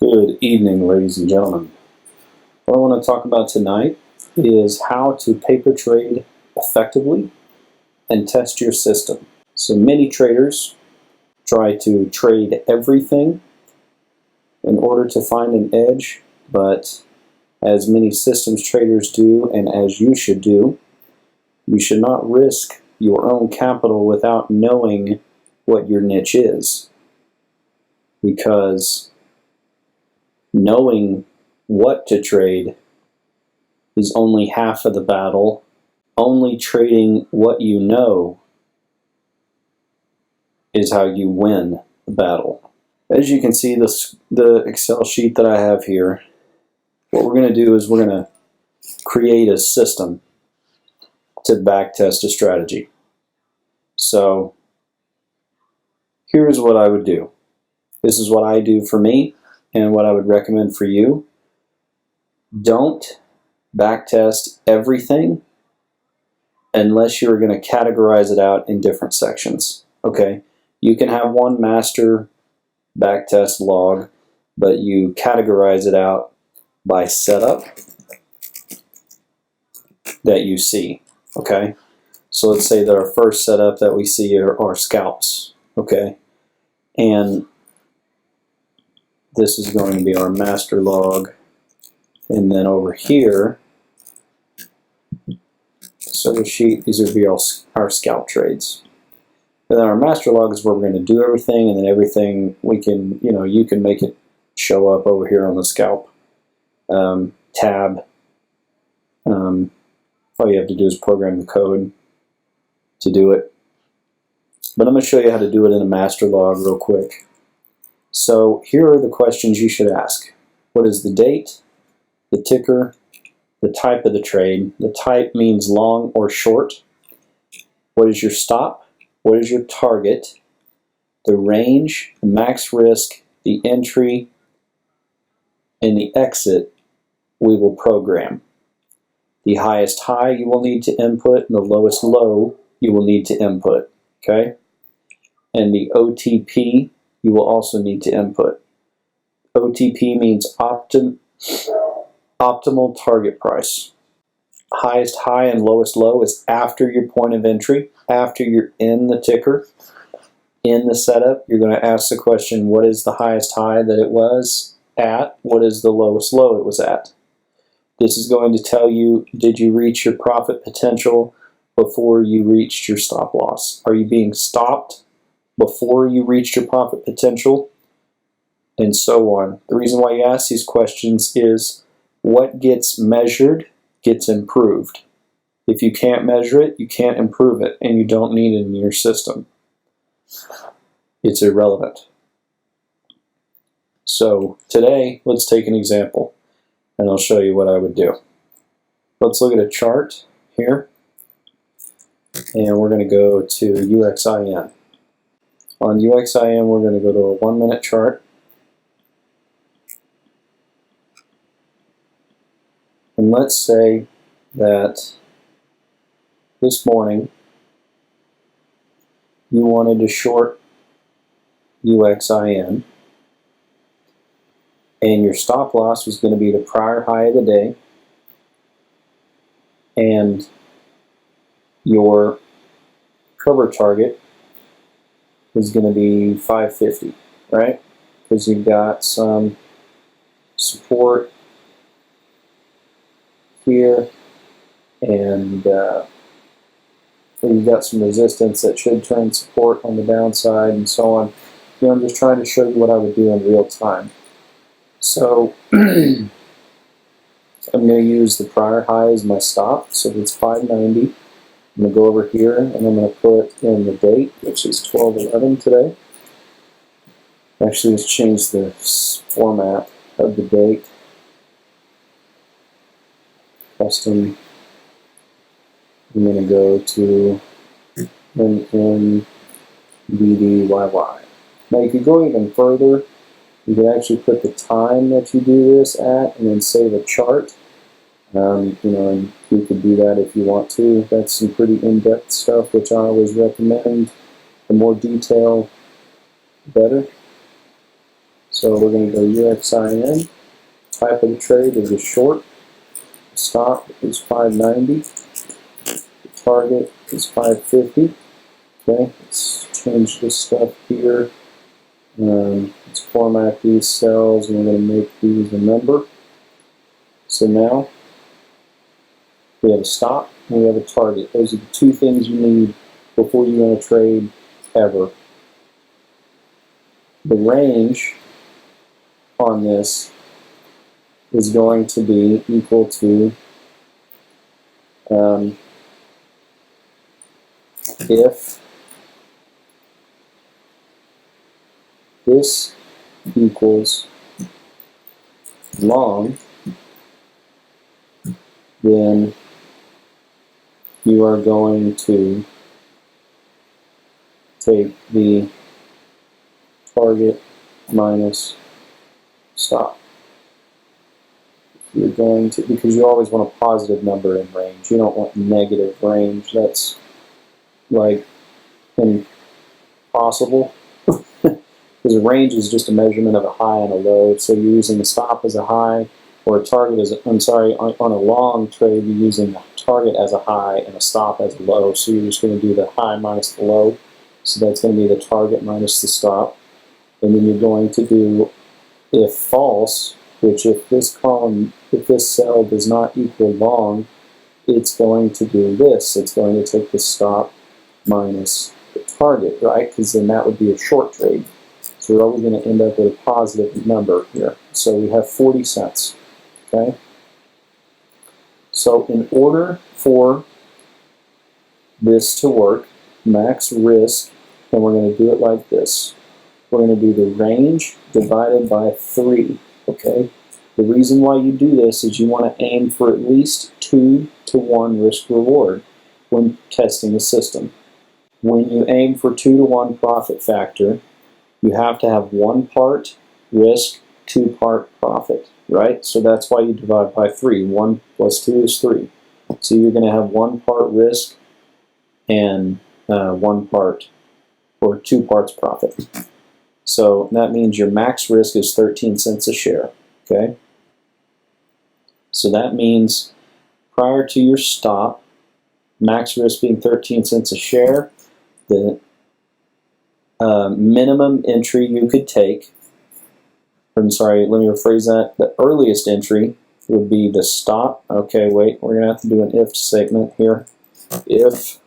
Good evening, ladies and gentlemen. What I want to talk about tonight is how to paper trade effectively and test your system. So many traders try to trade everything in order to find an edge, but as many systems traders do, and as you should do, you should not risk your own capital without knowing what your niche is. Because knowing what to trade is only half of the battle. Only trading what you know is how you win the battle. As you can see, the Excel sheet that I have here, what we're going to do is we're going to create a system to backtest a strategy. So here's what I would do. This is what I do for me and what I would recommend for you. Don't backtest everything unless you're going to categorize it out in different sections. Okay, you can have one master backtest log, but you categorize it out by setup that you see. Okay, so let's say that our first setup that we see are scalps. Okay, and this is going to be our master log, and then over here, so the sheet, these would be our scalp trades. And then our master log is where we're going to do everything, and then everything we can, you can make it show up over here on the scalp tab. All you have to do is program the code to do it. But I'm going to show you how to do it in a master log real quick. So here are the questions you should ask. What is the date, the ticker, the type of the trade? The type means long or short. What is your stop? What is your target? The range, the max risk, the entry, and the exit we will program. The highest high you will need to input, and the lowest low you will need to input. Okay? And the OTP you will also need to input. OTP means optimal target price. Highest high and lowest low is after your point of entry, after you're in the ticker, in the setup. You're going to ask the question, what is the highest high that it was at? What is the lowest low it was at? This is going to tell you, did you reach your profit potential before you reached your stop loss? Are you being stopped before you reached your profit potential? And so on. The reason why you ask these questions is what gets measured gets improved. If you can't measure it, you can't improve it, and you don't need it in your system. It's irrelevant. So today, let's take an example, and I'll show you what I would do. Let's look at a chart here, and we're going to go to UXIN. On UXIN, we're going to go to a 1 minute chart. And let's say that this morning you wanted to short UXIN, and your stop loss was going to be the prior high of the day, and your cover target is going to be 550, right? Because you've got some support here, and you've got some resistance that should turn support on the downside, and so on. I'm just trying to show you what I would do in real time. So I'm going to use the prior high as my stop, so it's 590. I'm going to go over here, and I'm going to put in the date, which is 12/11 today. Actually, let's change the format of the date. Custom. I'm going to go to NNBDYY. Now you could go even further. You could actually put the time that you do this at, and then save a chart. And you could do that if you want to. That's some pretty in-depth stuff, which I always recommend. The more detail, the better. So we're going to go UXIN. Type of the trade is a short. Stop is 590. The target is 550. Okay, let's change this stuff here. Let's format these cells and we're going to make these a number. So now we have a stop and we have a target. Those are the two things you need before you run a trade ever. The range on this is going to be equal to if this equals long, then you are going to take the target minus stop. You're going to, because you always want a positive number in range. You don't want negative range. That's like impossible. Because a range is just a measurement of a high and a low. So you're using a stop as a high, or a target as a, on a long trade, you're using the target as a high and a stop as a low. So you're just going to do the high minus the low. So that's going to be the target minus the stop. And then you're going to do if false, which if this column, if this cell does not equal long, it's going to do this. It's going to take the stop minus the target, right? Because then that would be a short trade. So we're always going to end up with a positive number here. So we have 40 cents, okay? So in order for this to work, max risk, and we're going to do it like this. We're going to do the range divided by 3, okay? The reason why you do this is you want to aim for at least 2-to-1 risk-reward when testing a system. When you aim for 2-to-1 profit factor, you have to have 1 part risk, 2 part profit, right? So that's why you divide by 3. 1 plus 2 is 3. So you're going to have 1 part risk and 1 part, or 2 parts profit. So that means your max risk is 13 cents a share, okay? So that means prior to your stop, max risk being 13 cents a share, the minimum entry you could take, I'm sorry, let me rephrase that, the earliest entry would be the stop. Okay, wait, we're going to have to do an if statement here. If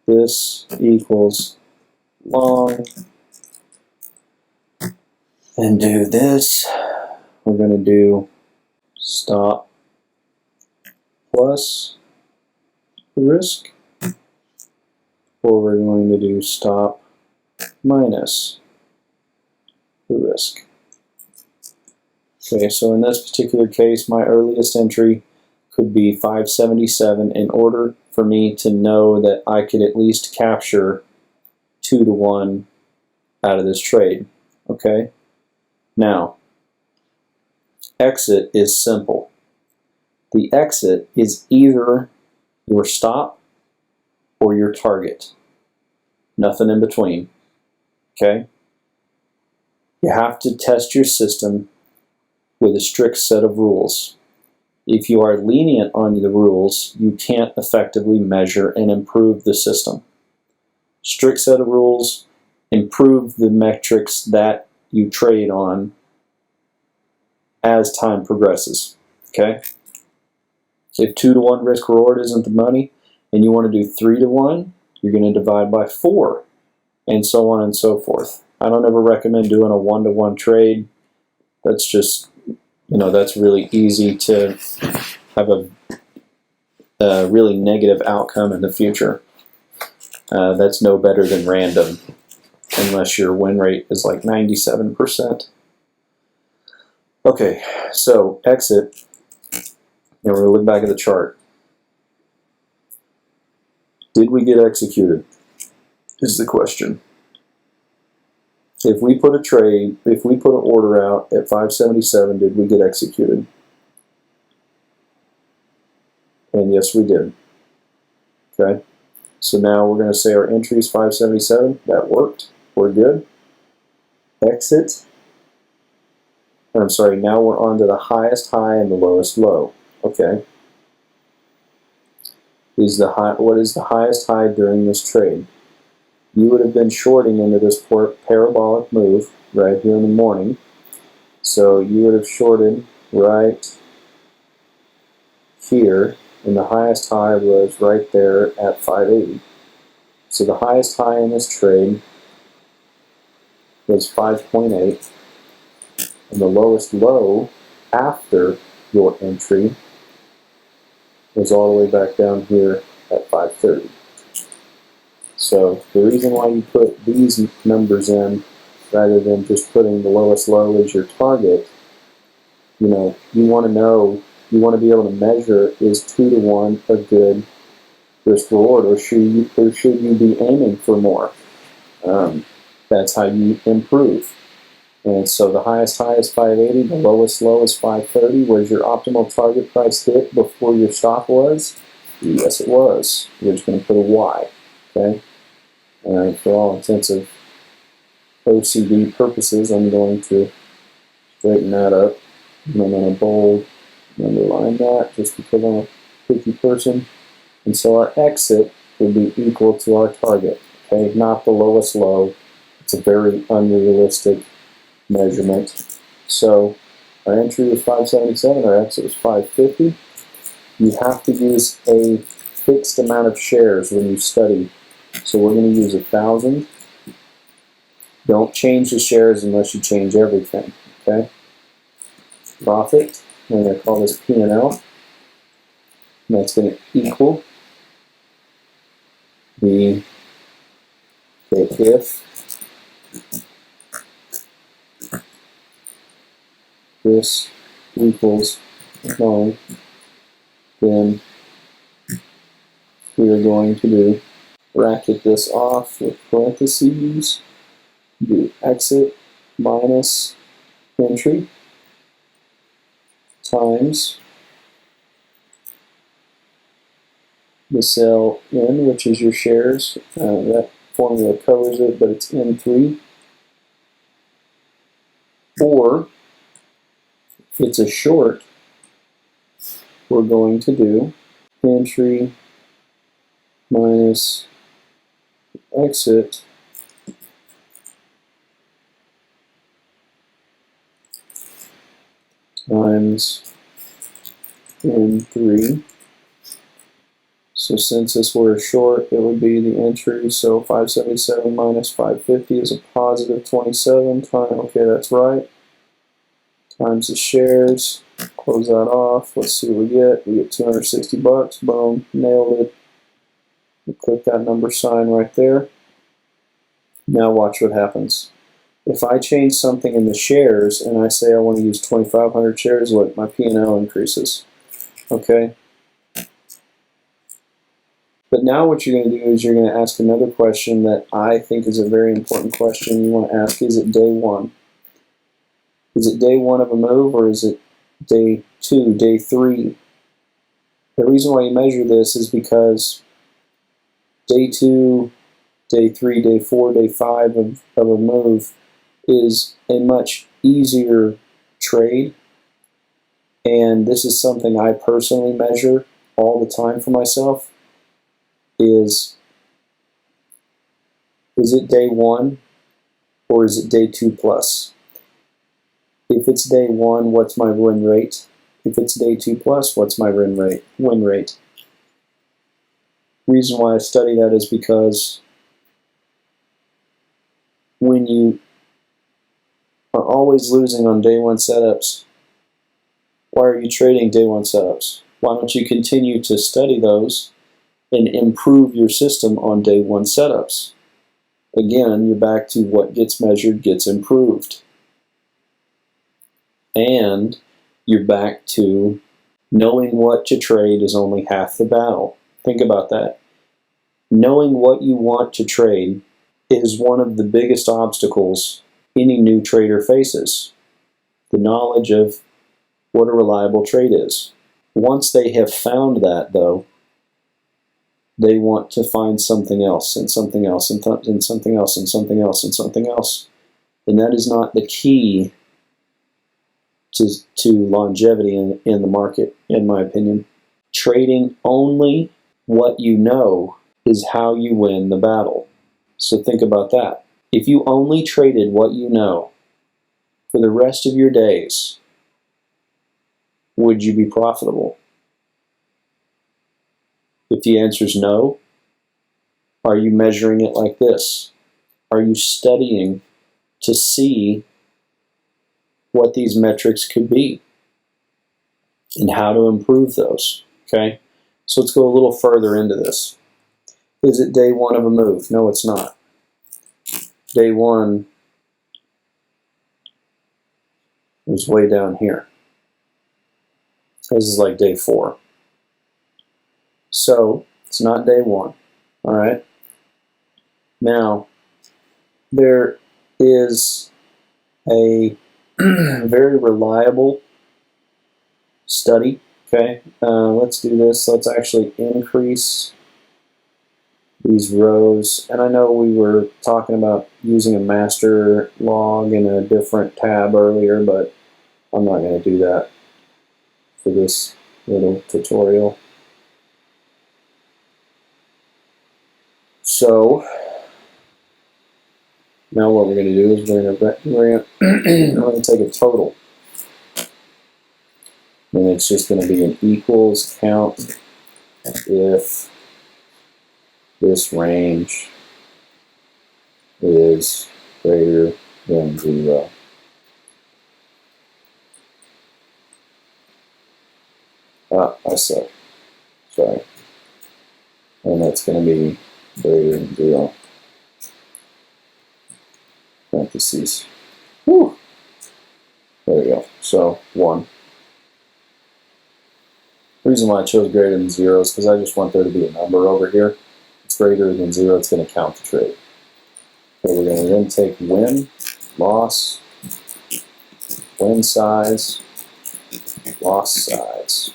this equals long, and do this, we're going to do stop plus risk, or we're going to do stop minus the risk. Okay, so in this particular case, my earliest entry could be 577 in order for me to know that I could at least capture 2-to-1 out of this trade. Okay? Now, exit is simple. The exit is either your stop or your target. Nothing in between. Okay? You have to test your system with a strict set of rules. If you are lenient on the rules, you can't effectively measure and improve the system. Strict set of rules improve the metrics that you trade on as time progresses. Okay? If 2-to-1 risk reward isn't the money and you want to do 3-to-1, you're going to divide by 4, and so on and so forth. I don't ever recommend doing a 1-to-1 trade. That's just, that's really easy to have a really negative outcome in the future. That's no better than random, unless your win rate is like 97%. Okay, so exit, and we're going to look back at the chart. Did we get executed? Is the question. If we put a trade, if we put an order out at 577, did we get executed? And yes, we did. Okay, so now we're going to say our entry is 577. That worked. We're good. exit. I'm sorry, now we're on to the highest high and the lowest low. Okay. What is the highest high during this trade? You would have been shorting into this parabolic move right here in the morning. So you would have shorted right here, and the highest high was right there at 580. So the highest high in this trade was 5.8, and the lowest low after your entry was all the way back down here at 530. So the reason why you put these numbers in rather than just putting the lowest low as your target, you want to be able to measure, is 2 to 1 a good risk reward, or should you be aiming for more? That's how you improve. And so the highest high is 580, the lowest low is 530. Was your optimal target price hit before your stop was? Yes, it was. We're just going to put a Y. Okay. For all intents of OCD purposes, I'm going to straighten that up. And I'm going to bold and underline that just because I'm a picky person. And so our exit would be equal to our target. Okay, not the lowest low. It's a very unrealistic measurement. So our entry was 577, our exit was 550. You have to use a fixed amount of shares when you study. So we're going to use 1,000. Don't change the shares unless you change everything. Okay. Profit, we're going to call this P&L. And that's going to equal the if this equals 9, then we are going to do bracket this off with parentheses, do exit minus entry times the cell N, which is your shares. That formula covers it, but it's N3. Or, if it's a short, we're going to do entry minus exit times N3. So since this were a short, it would be the entry. So 577 minus 550 is a positive 27. Okay, that's right. Times the shares. Close that off. Let's see what we get. We get 260 bucks. Boom. Nailed it. We click that number sign right there. Now watch what happens. If I change something in the shares and I say I want to use 2,500 shares, look, my P&L increases. Okay? But now what you're going to do is you're going to ask another question that I think is a very important question. You want to ask, is it day one? Is it day one of a move, or is it day 2, day 3? The reason why you measure this is because day 2, day 3, day 4, day 5 of a move is a much easier trade. And this is something I personally measure all the time for myself. Is it day 1 or is it day 2 plus? If it's day 1, what's my win rate? If it's day 2 plus, what's my win rate? Reason why I study that is because when you are always losing on day 1 setups, why are you trading day 1 setups? Why don't you continue to study those and improve your system on day 1 setups? Again, you're back to what gets measured gets improved. And you're back to knowing what to trade is only half the battle. Think about that. Knowing what you want to trade is one of the biggest obstacles any new trader faces. The knowledge of what a reliable trade is. Once they have found that, though, they want to find something else, and something else, and something else, and something else, and something else. And that is not the key to longevity in the market, in my opinion. Trading only what you know is how you win the battle. So think about that. If you only traded what you know for the rest of your days, would you be profitable? If the answer is no, are you measuring it like this? Are you studying to see what these metrics could be and how to improve those? Okay, so let's go a little further into this. Is it day one of a move? No, it's not. Day one is way down here. This is like day 4. So it's not day 1. All right. Now, there is a very reliable study. Okay, let's do this. Let's actually increase these rows. And I know we were talking about using a master log in a different tab earlier, but I'm not going to do that for this little tutorial. So now what we're going to do is we're going to take a total. And it's just going to be an equals count if this range is greater than 0. I suck. Sorry. And that's going to be greater than 0. Parentheses. Whew. There we go. So 1. The reason why I chose greater than 0 is because I just want there to be a number over here. If it's greater than 0, it's going to count the trade. So we're going to then take win, loss, win size, loss size.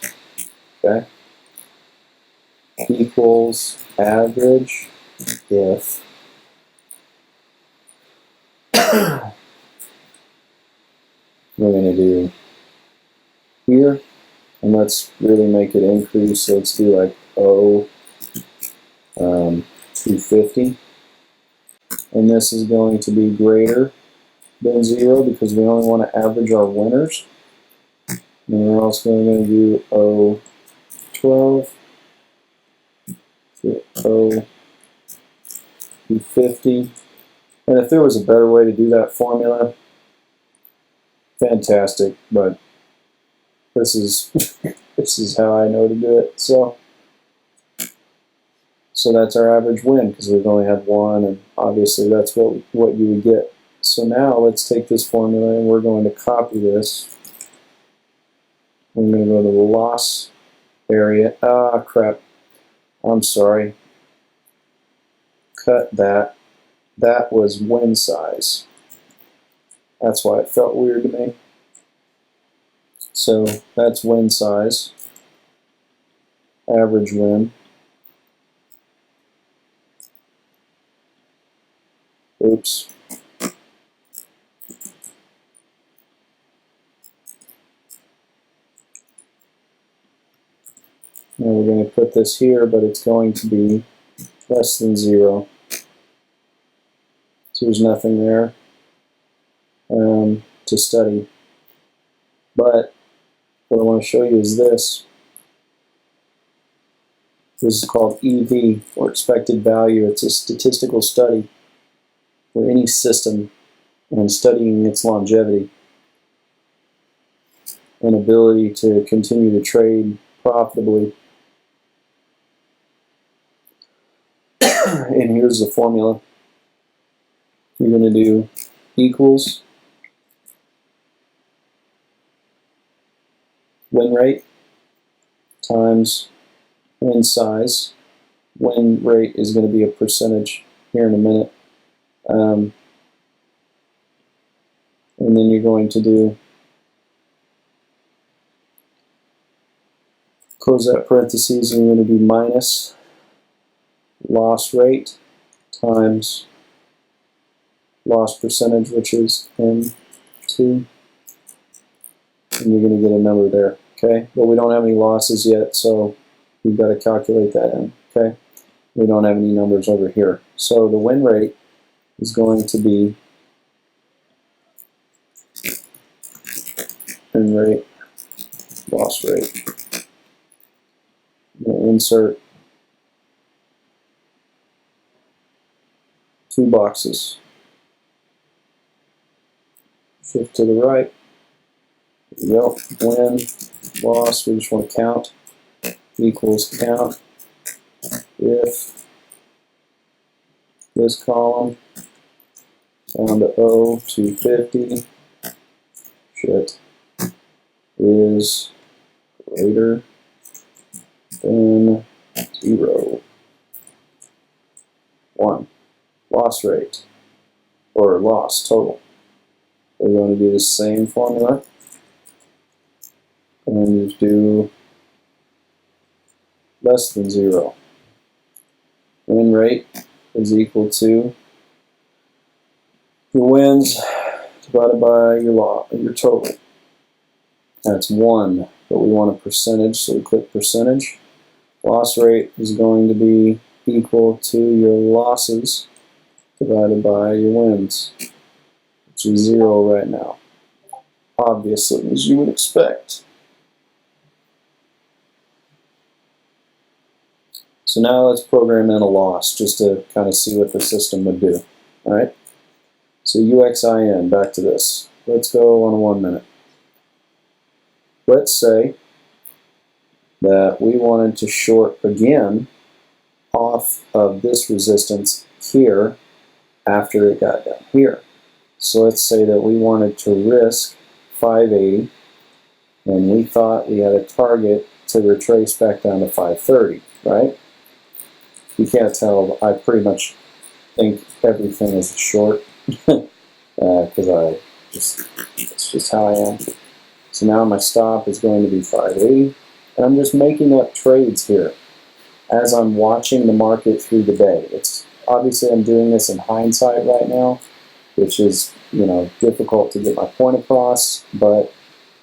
Okay? Equals average if we're going to do here, and let's really make it increase. So let's do like 250. And this is going to be greater than 0 because we only want to average our winners. And we're also going to do 012 to 250. And if there was a better way to do that formula, fantastic, but this is this is how I know to do it. So that's our average win because we've only had 1, and obviously that's what you would get. So now let's take this formula and we're going to copy this. I'm going to go to the loss area. Ah, crap. I'm sorry. Cut that. That was win size. That's why it felt weird to me. So that's win size. Average win. Oops. Now we're going to put this here, but it's going to be less than 0. So there's nothing there to study. But what I want to show you is this. This is called EV, or expected value. It's a statistical study for any system and studying its longevity and ability to continue to trade profitably. And here's the formula. You're going to do equals win rate times win size. Win rate is going to be a percentage here in a minute. And then you're going to do close that parentheses, and you're going to do minus loss rate times loss percentage, which is M2, and you're going to get a number there, okay? But we don't have any losses yet, so we've got to calculate that in, okay? We don't have any numbers over here. So the win rate is going to be win rate, loss rate. I'm going to insert 2 boxes. Shift to the right. There we go. Win, loss, we just want to count. Equals count. If this column down to O 250 shit is greater than 0. 1. Loss rate, or loss total. We're going to do the same formula and just do less than 0. Win rate is equal to your wins divided by your total. That's 1, but we want a percentage, so we click percentage. Loss rate is going to be equal to your losses divided by your wins, which is 0 right now, obviously, as you would expect. So now let's program in a loss just to kind of see what the system would do. All right. So UXIN, back to this. Let's go on a 1 minute. Let's say that we wanted to short again off of this resistance here after it got down here. So let's say that we wanted to risk 580 and we thought we had a target to retrace back down to 530, right? You can't tell, I pretty much think everything is a short because it's just how I am. So now my stop is going to be 580, and I'm just making up trades here as I'm watching the market through the day. It's obviously I'm doing this in hindsight right now, which is, you know, difficult to get my point across, but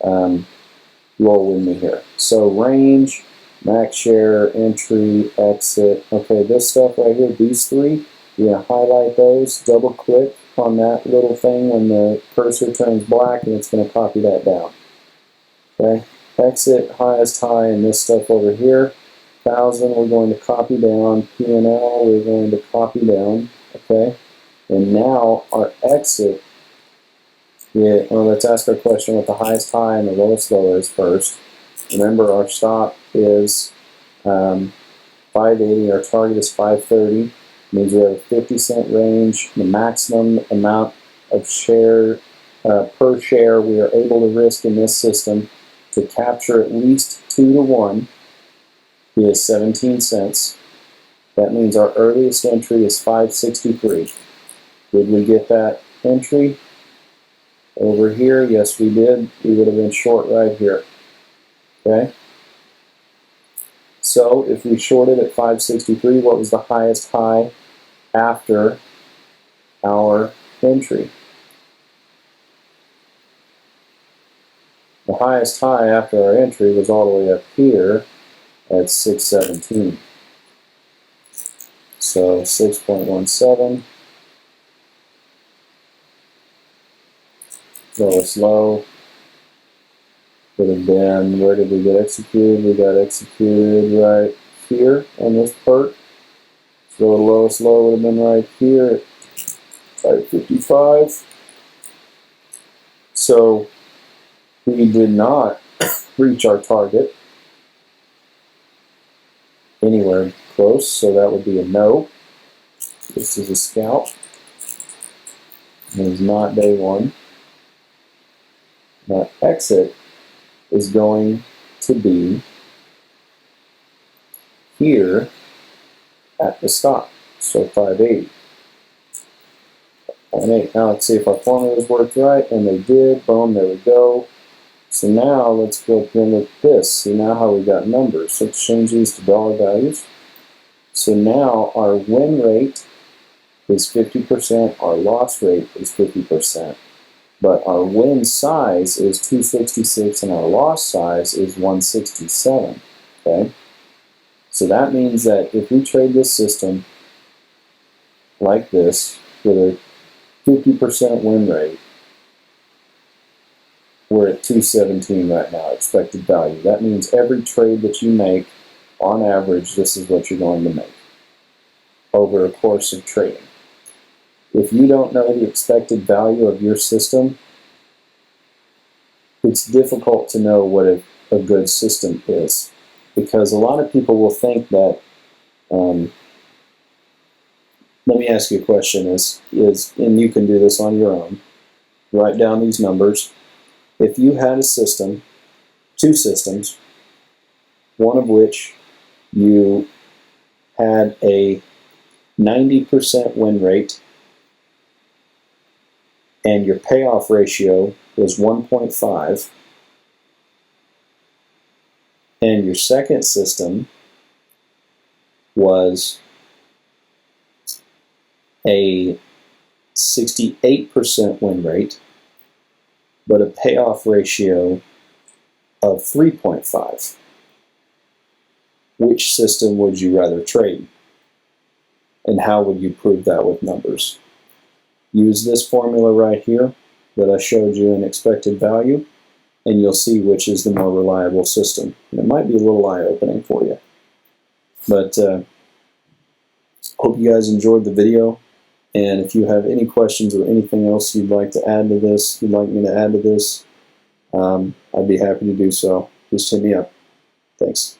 roll with me here. So range, max share, entry, exit. Okay, this stuff right here, these three, you're going to highlight those, double click on that little thing when the cursor turns black, and it's going to copy that down. Okay, exit, highest high, and this stuff over here, 1,000 we're going to copy down, P&L we're going to copy down, okay? And now our exit, well, let's ask our question what the highest high and the lowest low is first. Remember, our stop is 580, our target is 530. Means we have a 50-cent range. The maximum amount of share per share we are able to risk in this system to capture at least 2 to 1 is 17 cents. That means our earliest entry is 563. Did we get that entry over here? Yes, we did. We would have been short right here. Okay? So if we shorted at 563, what was the highest high after our entry? The highest high after our entry was all the way up here at 617. So 6.17. Lowest low would have been, where did we get executed? We got executed right here on this part. So the lowest low would have been right here at 555. So we did not reach our target anywhere close, so that would be a no. This is a scalp. It is not day one. Now exit is going to be here at the stop, so 580. 580. Now let's see if our formulas worked right, and they did. Boom, there we go. So now let's go up and look at this. See now how we got numbers. So let's change these to dollar values. So now our win rate is 50%, our loss rate is 50%, but our win size is 266 and our loss size is 167, okay? So that means that if we trade this system like this with a 50% win rate, we're at 217 right now, expected value. That means every trade that you make, on average, this is what you're going to make over a course of trading. If you don't know the expected value of your system, it's difficult to know what a good system is, because a lot of people will think that, let me ask you a question, and you can do this on your own, write down these numbers. If you had a system, two systems, one of which you had a 90% win rate and your payoff ratio was 1.5, and your second system was a 68% win rate but a payoff ratio of 3.5. Which system would you rather trade? And how would you prove that with numbers? Use this formula right here that I showed you in expected value, and you'll see which is the more reliable system. And it might be a little eye-opening for you. But hope you guys enjoyed the video. And if you have any questions or anything else you'd like to add to this, you'd like me to add to this, I'd be happy to do so. Just hit me up. Thanks.